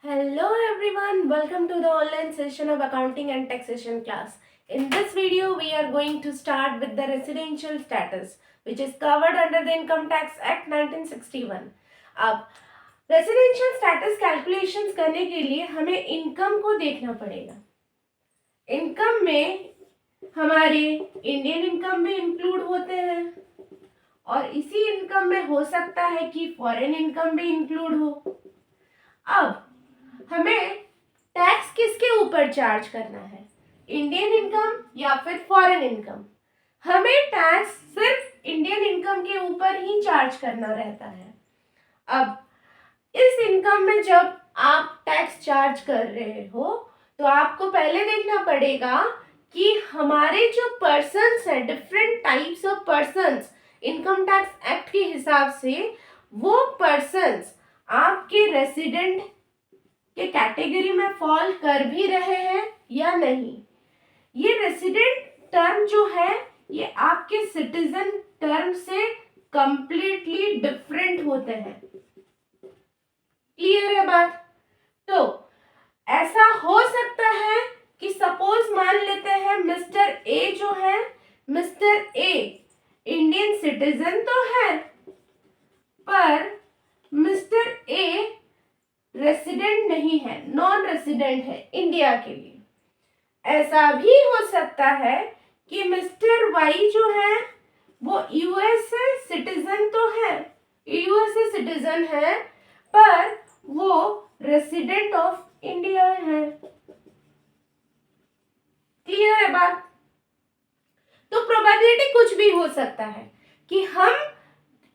Hello everyone, welcome to the online session of accounting and taxation class. In this video, we are going to start with the residential status, which is covered under the Income Tax Act 1961. अब residential status calculations करने के लिए हमें income को देखना पड़ेगा. Income में हमारे इंडियन इनकम भी इंक्लूड होते हैं और इसी इनकम में हो सकता है कि फॉरेन इनकम भी इंक्लूड हो. अब हमें टैक्स किसके ऊपर चार्ज करना है, इंडियन इनकम या फिर फॉरेन इनकम. हमें टैक्स सिर्फ इंडियन इनकम के ऊपर ही चार्ज करना रहता है. अब इस इनकम में जब आप टैक्स चार्ज कर रहे हो तो आपको पहले देखना पड़ेगा कि हमारे जो पर्सन्स हैं, different types of persons income tax act के हिसाब से, वो पर्सन्स आपके रेसिडेंट के कैटेगरी में फॉल कर भी रहे हैं या नहीं. ये रेसिडेंट टर्म जो है ये आपके सिटीजन टर्म से कंप्लीटली डिफरेंट होते हैं. क्लियर है बात? तो ऐसा हो सकता है कि सपोज मान लेते हैं मिस्टर ए जो है, मिस्टर ए इंडियन सिटीजन तो है पर मिस्टर ए रेसिडेंट नहीं है, नॉन रेसिडेंट है इंडिया के लिए. ऐसा भी हो सकता है कि मिस्टर वाई जो है वो यूएसए सिटीजन तो है, यूएसए सिटीजन है पर वो रेसिडेंट ऑफ इंडिया है. क्लियर है बात? तो प्रोबेबिलिटी कुछ भी हो सकता है कि हम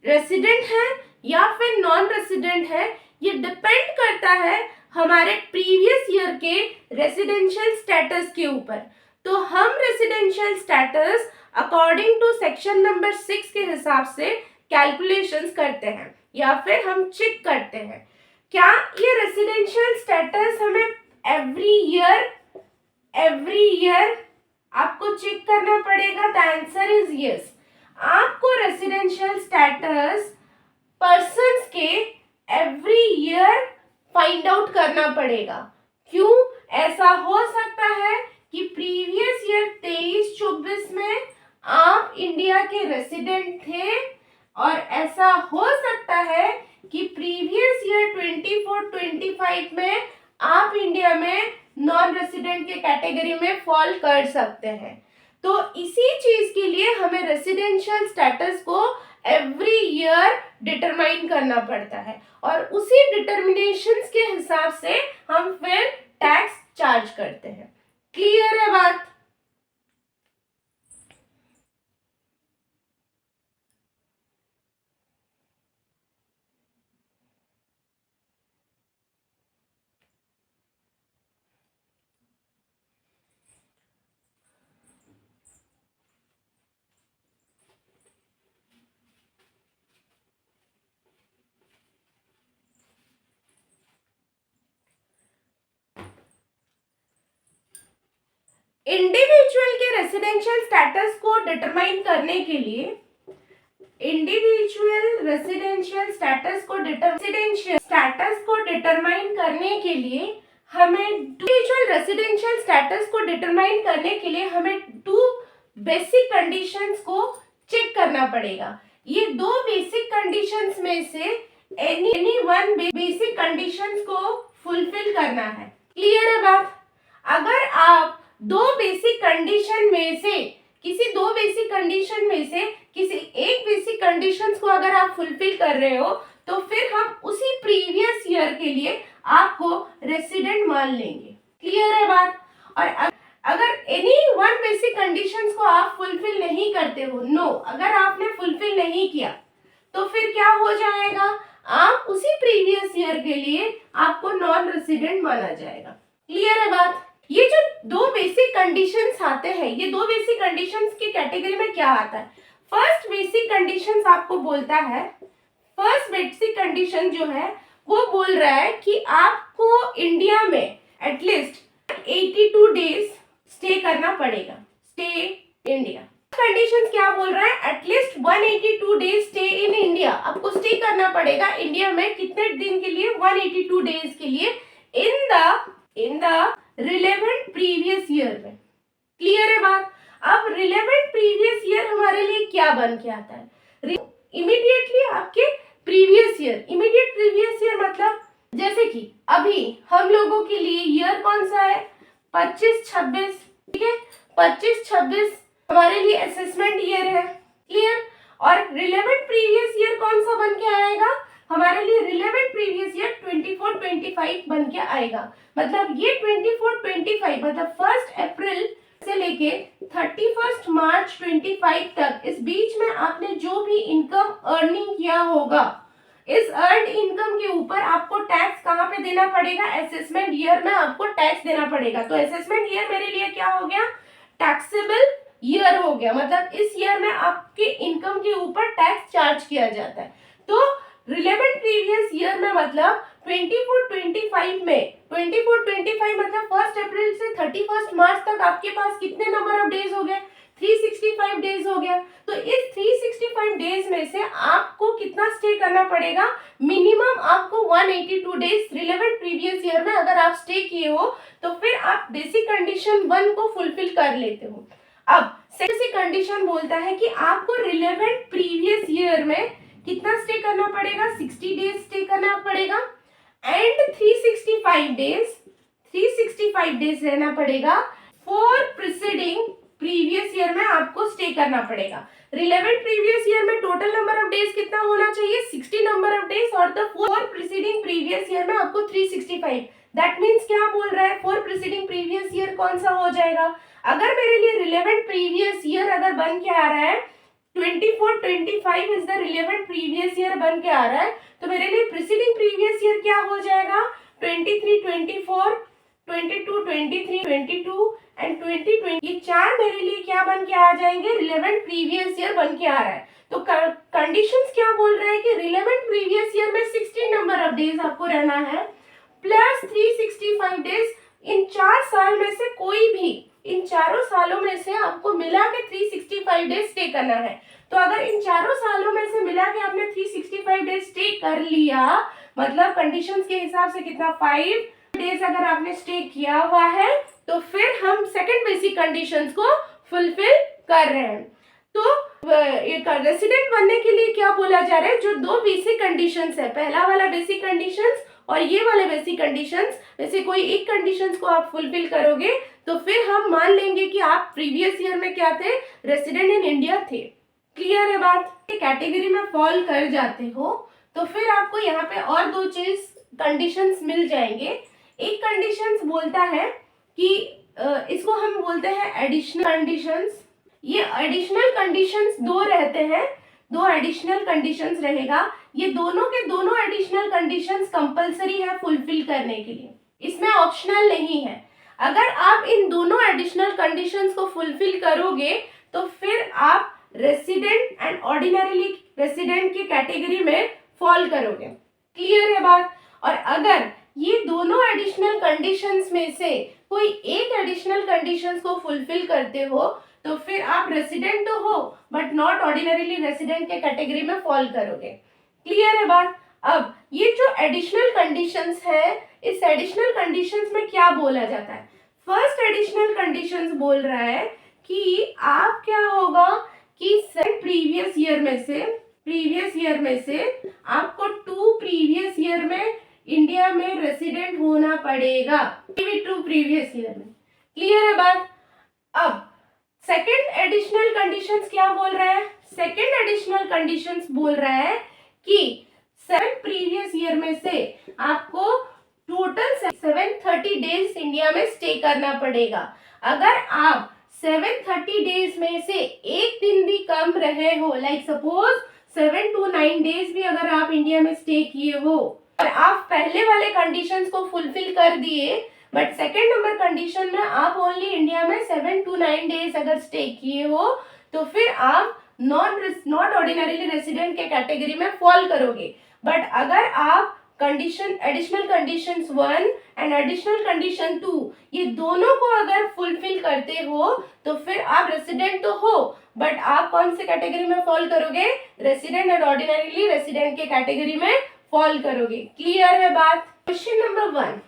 रेसिडेंट हैं या फिर नॉन रेसिडेंट है. ये डिपेंड करता है हमारे प्रीवियस ईयर के रेसिडेंशियल स्टेटस के ऊपर. तो हम residential status according to section number 6 के हिसाब से कैलकुलेशंस करते हैं या फिर हम चेक करते हैं. क्या ये रेसिडेंशियल स्टेटस हमें एवरी ईयर आपको चेक करना पड़ेगा? The answer is yes. आपको रेसिडेंशियल स्टेटस पर्सन्स के एवरी ईयर फाइंड आउट करना पड़ेगा. क्यों? ऐसा हो सकता है कि प्रीवियस ईयर 23-24 में आप इंडिया के रेसिडेंट थे और ऐसा हो सकता है कि प्रीवियस ईयर 24-25 में आप इंडिया में नॉन रेसिडेंट के कैटेगरी में फॉल कर सकते हैं. तो इसी चीज के लिए हमें रेसिडेंशियल स्टेटस को एवरी ईयर डिटरमाइन करना पड़ता है और उसी डिटर्मिनेशंस के हिसाब से हम फिर टैक्स चार्ज करते हैं. क्लियर है बात? इंडिविजुअल के रेसिडेंशियल स्टेटस को डिटरमाइन करने के लिए इंडिविजुअल रेसिडेंशियल स्टेटस को डिटरमाइन करने के लिए हमें इंडिविजुअल रेसिडेंशियल स्टेटस को डिटरमाइन करने के लिए हमें 2 बेसिक कंडीशंस को चेक करना पड़ेगा. ये 2 बेसिक कंडीशंस में से एनी वन बेसिक कंडीशंस को फुलफिल करना है. क्लियर है बात? अगर आप दो बेसिक कंडीशन में से किसी एक बेसिक कंडीशंस को अगर आप फुलफिल कर रहे हो तो फिर हम उसी प्रीवियस ईयर के लिए आपको रेसिडेंट मान लेंगे. क्लियर है बात? और अगर एनी वन बेसिक कंडीशंस को आप फुलफिल नहीं करते हो, अगर आपने फुलफिल नहीं किया तो फिर क्या हो जाएगा? आप उसी प्रीवियस ईयर के लिए आपको नॉन रेसिडेंट माना जाएगा. क्लियर है बात? ये जो 2 बेसिक कंडीशंस आते हैं, ये 2 बेसिक कंडीशंस की कैटेगरी में क्या आता है? फर्स्ट बेसिक कंडीशंस आपको बोलता है, फर्स्ट बेसिक कंडीशन जो है वो बोल रहा है कि आपको इंडिया में एटलीस्ट 82 डेज स्टे करना पड़ेगा. Stay India. कंडीशंस क्या बोल रहा है? At least 182 days stay in India. आपको स्टे करना पड़ेगा इंडिया में. कितने दिन के लिए? 182 डेज के लिए in the relevant previous year में। क्लियर है बात? अब रिलेवेंट प्रीवियस ईयर हमारे लिए क्या बन के आता है? इमीडिएटली आपके previous year, immediate previous year मतलब जैसे कि अभी हम लोगों के लिए ईयर कौन सा है? 25-26, ठीक है, 25-26 हमारे लिए असेसमेंट ईयर है। क्लियर? और रिलेवेंट प्रीवियस ईयर कौन सा बन के आएगा? हमारे लिए रिलेवेंट प्रीवियस ईयर 24-25 बन के आएगा। मतलब ये 24-25 मतलब 1 अप्रैल से लेके 31 मार्च 25 तक इस बीच में आपने जो भी इनकम अर्निंग किया होगा, इस अर्न इनकम के ऊपर आपको टैक्स कहाँ पे देना पड़ेगा? असेसमेंट ईयर में आपको टैक्स देना पड़ेगा। तो असेसमेंट ईयर मेरे लिए क्या हो गया? टैक्सेबल ईयर हो गया। मतलब इस ईयर में आपके इनकम के ऊपर टैक्स चार्ज किया जाता है। तो रिलेवेंट प्रीवियस ईयर में मतलब 24-25 में 24-25 मतलब 1 अप्रैल से 31 मार्च तक आपके पास कितने नंबर ऑफ डेज हो गए? 365 डेज हो गया। तो इस 365 डेज में से आपको कितना स्टे करना पड़ेगा? मिनिमम आपको 182 डेज रिलेवेंट प्रीवियस ईयर में अगर आप स्टे किए हो तो फिर आप बेसिक कंडीशन 1 को फुलफिल कर लेते हो। अब सेकंड कंडीशन बोलता है कि आपको रिलेवेंट प्रीवियस ईयर में कितना स्टे करना पड़ेगा? 60 डेज स्टे करना पड़ेगा एंड 365 डेज रहना पड़ेगा फॉर प्रीसीडिंग प्रीवियस ईयर में आपको स्टे करना पड़ेगा। रिलेवेंट प्रीवियस ईयर में टोटल नंबर ऑफ डेज कितना होना चाहिए? 60 नंबर ऑफ डेज और the for preceding previous year में आपको 365। दैट मीन्स क्या बोल रहा है? फॉर प्रीसीडिंग प्रीवियस ईयर कौन सा हो जाएगा? अगर मेरे लिए रिलेवेंट प्रीवियस ईयर अगर बन के आ रहा है 24-25 is the relevant previous year बन के आ रहा है, तो मेरे लिए प्रीसीडिंग प्रीवियस ईयर क्या हो जाएगा? 23-24, 22-23, 22 एंड 2020, ये चार मेरे लिए क्या बन के आ जाएंगे? रिलेवेंट प्रीवियस ईयर बन के आ रहा है। तो कंडीशंस क्या बोल रहे हैं कि रिलेवेंट प्रीवियस ईयर में 60 नंबर ऑफ डेज आपको रहना है प्लस 365 डेज। इन 4 साल में से कोई भी, इन चारों सालों में से आपको मिला के 365 डेज स्टे करना है। तो अगर इन चारों सालों में से मिला के आपने 365 डेज स्टे कर लिया, मतलब कंडीशंस के हिसाब से कितना? 5 डेज अगर आपने स्टे किया हुआ है तो फिर हम सेकंड बेसिक कंडीशंस को फुलफिल कर रहे हैं। तो एक रेसिडेंट बनने के लिए क्या बोला जा रहा है? जो 2 बेसिक कंडीशंस है, पहला वाला बेसिक कंडीशंस और ये वाले बेसिक कंडीशंस में से कोई एक कंडीशंस को आप फुलफिल करोगे तो फिर हम मान लेंगे कि आप प्रीवियस ईयर में क्या थे? रेसिडेंट इन इंडिया थे। क्लियर है बात? कैटेगरी में फॉल कर जाते हो तो फिर आपको यहाँ पे और 2 चीज कंडीशंस मिल जाएंगे। एक कंडीशंस बोलता है कि इसको हम बोलते हैं एडिशनल कंडीशंस। ये एडिशनल कंडीशंस 2 रहते हैं, 2 एडिशनल कंडीशंस रहेगा। ये दोनों के दोनों एडिशनल कंडीशंस कंपलसरी है फुलफिल करने के लिए, इसमें ऑप्शनल नहीं है। अगर आप इन दोनों एडिशनल कंडीशंस को फुलफिल करोगे तो फिर आप रेसिडेंट एंड ऑर्डिनरीली रेसिडेंट की कैटेगरी में फॉल करोगे। क्लियर है बात? और अगर ये दोनों एडिशनल कंडीशंस में से कोई एक एडिशनल कंडीशंस को फुलफिल करते हो तो फिर आप रेसिडेंट तो हो बट नॉट ऑर्डिनरीली रेसिडेंट के कैटेगरी में फॉल करोगे। क्लियर है बात? अब ये जो एडिशनल कंडीशंस है, इस एडिशनल कंडीशंस में क्या बोला जाता है? फर्स्ट एडिशनल कंडीशंस बोल रहा है कि आप क्या होगा कि प्रीवियस ईयर में से आपको 2 प्रीवियस ईयर में इंडिया में रेसिडेंट होना पड़ेगा, 2 प्रीवियस ईयर में। क्लियर है बात? अब सेकेंड एडिशनल कंडीशंस क्या बोल रहा है? सेकेंड एडिशनल कंडीशंस बोल रहा है कि 7 प्रीवियस ईयर में से आपको टोटल 730 डेज इंडिया में स्टे करना पड़ेगा। अगर आप 730 डेज में से एक दिन भी कम रहे हो, लाइक सपोज 7 to 9 डेज भी अगर आप इंडिया में स्टे किए हो और आप पहले वाले कंडीशंस को फुलफिल कर दिए बट सेकेंड नंबर कंडीशन में आप ओनली इंडिया में 7 to 9 डेज अगर स्टे किए हो तो फिर आप नॉट ऑर्डिनरीली रेसिडेंट के कैटेगरी में फॉल करोगे। बट अगर आप condition additional conditions 1 and additional condition 2 ये दोनों को अगर फुलफिल करते हो तो फिर आप रेसिडेंट तो हो बट आप कौन से कैटेगरी में फॉल करोगे? रेसिडेंट एंड ऑर्डिनरीली रेसिडेंट के कैटेगरी में फॉल करोगे। क्लियर है बात? क्वेश्चन नंबर 1,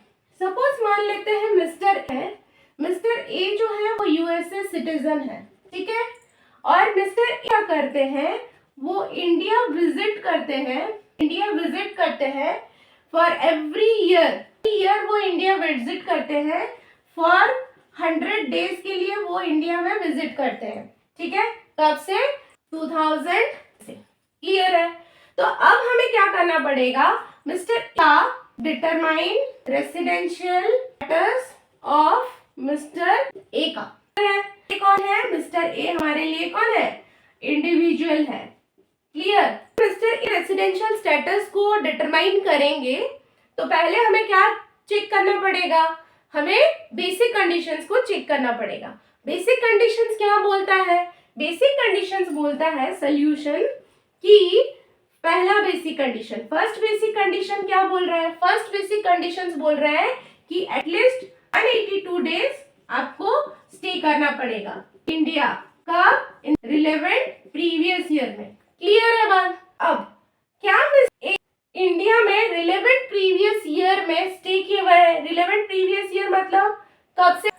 सपोज मान लेते हैं मिस्टर ए जो है वो यूएसए सिटीजन है, ठीक है, और मिस्टर ए क्या करते हैं, वो इंडिया विजिट करते हैं फॉर एवरी ईयर वो इंडिया विजिट करते हैं फॉर 100 डेज के लिए वो इंडिया में विजिट करते हैं, ठीक है, कब से 2000 से, क्लियर है। तो अब हमें क्या करना पड़ेगा, मिस्टर का determine residential status of mister A का, ये कौन है, मिस्टर ए हमारे लिए कौन है, इंडिविजुअल है, clear. Mister A residential status को डिटरमाइन करेंगे तो पहले हमें क्या चेक करना पड़ेगा, हमें बेसिक कंडीशंस को चेक करना पड़ेगा। बेसिक कंडीशंस क्या बोलता है, बेसिक कंडीशंस बोलता है सॉल्यूशन की पहला basic condition, first basic condition क्या बोल रहा है, फर्स्ट बेसिक कंडीशंस बोल रहा है कि एटलीस्ट 182 डेज आपको स्टे करना पड़ेगा इंडिया का रिलेवेंट प्रीवियस ईयर में, क्लियर है बात। अब क्या इंडिया में रिलेवेंट प्रीवियस ईयर में स्टे किए हुए हैं, रिलेवेंट प्रीवियस ईयर मतलब कब से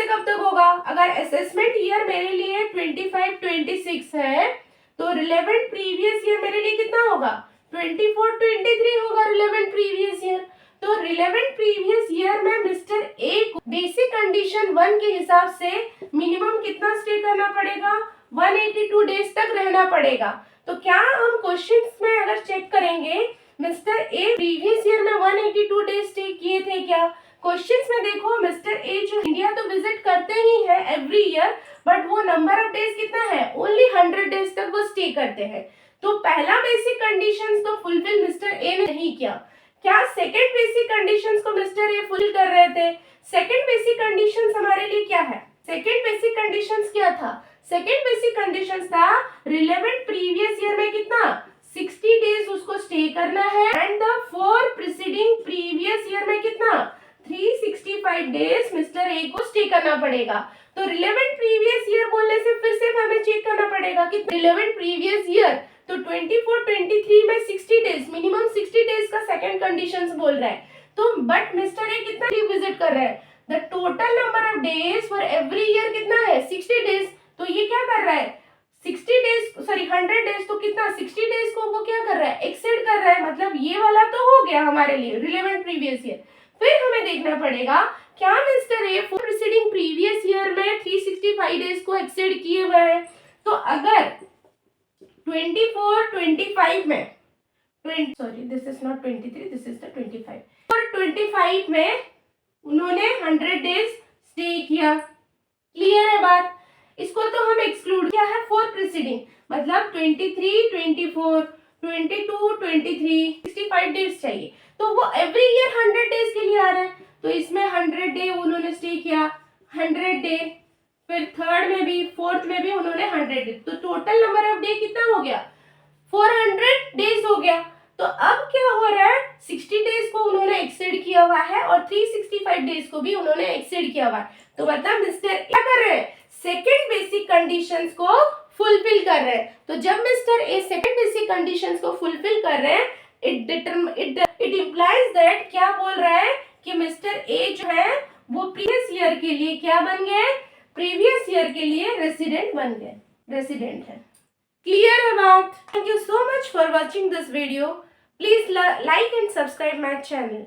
कब तक होगा, अगर असेसमेंट ईयर मेरे लिए 25-26 है तो रिलेवेंट प्रीवियस ईयर मेरे लिए कितना होगा, 24-23 होगा रिलेवेंट प्रीवियस ईयर। तो रिलेवेंट प्रीवियस ईयर में मिस्टर ए को बेसिक कंडीशन 1 के हिसाब से मिनिमम कितना स्टे करना पड़ेगा, 182 डेज तक रहना पड़ेगा। तो क्या हम क्वेश्चंस में अगर चेक करेंगे मिस्टर ए प्रीवियस ईयर में 182 डेज स्टे किए थे क्या, क्वेश्चंस में देखो मिस्टर ए जो इंडिया तो विजिट करते ही है एवरी ईयर, बट वो नंबर ऑफ डेज कितना है, ओनली 100 डेज तक वो स्टे करते हैं। तो पहला बेसिक कंडीशंस तो फुलफिल मिस्टर ए ने नहीं किया, क्या सेकंड बेसिक कंडीशंस को मिस्टर ए फुल कर रहे थे। सेकंड बेसिक कंडीशंस हमारे लिए क्या है, सेकंड बेसिक कंडीशंस क्या था, सेकंड बेसिक कंडीशंस था रिलेवेंट प्रीवियस ईयर में कितना 60 डेज उसको स्टे करना है and the 4 preceding previous year में कितना 365 डेज मिस्टर ए को स्टे करना पड़ेगा। तो रिलेवेंट प्रीवियस ईयर बोलने से फिर से हमें चेक करना पड़ेगा कि रिलेवेंट प्रीवियस ईयर तो 24-23 में 60 डेज मिनिमम 60 डेज का सेकंड कंडीशंस बोल रहा है। तो बट मिस्टर ए कितना विजिट कर रहा है, the total number of days for every year कितना है 60 डेज। तो ये क्या कर रहा है 60 डेज सॉरी 100 डेज तो कितना 60 डेज को वो क्या कर रहा है एक्सेड कर रहा है, मतलब ये वाला तो हो गया हमारे लिए रिलेवेंट प्रीवियस ईयर। फिर हमें देखना पड़ेगा क्या mister A preceding previous year में 365 डेज को एक्सेड किए हुए हैं। तो अगर 24-25 में this is not 23 this is the 25 और 25 में उन्होंने 100 डेज स्टे किया, क्लियर है बात। इसको तो हम एक्सक्लूड किया है 4 प्रीसीडिंग मतलब 23, 24, 22, 23 65 डेज चाहिए, तो वो एवरी ईयर 100 डेज के लिए आ रहे हैं। तो इसमें 100 डे उन्होंने स्टे किया 100 डे, फिर थर्ड में भी फोर्थ में भी उन्होंने 100 डे, तो टोटल नंबर ऑफ डे कितना हो गया 400 डेज हो गया। तो अब क्या हो रहा है 60 डेज को उन्होंने एक्सेड किया हुआ है और 365 डेज को भी उन्होंने एक्सेड किया हुआ है। तो मतलब मिस्टर क्या कर रहे हैं सेकेंड बेसिक कंडीशंस को फुलफिल कर रहे हैं। तो जब mister A second basic conditions को फुलफिल कर रहे हैं इट इंप्लाइज दैट क्या बोल रहा है कि मिस्टर ए जो है वो प्रीवियस ईयर के लिए क्या बन गए, प्रीवियस ईयर के लिए रेसिडेंट बन गए, रेसिडेंट है, क्लियर है बात। Thank you so much for watching this video, please like and subscribe my channel.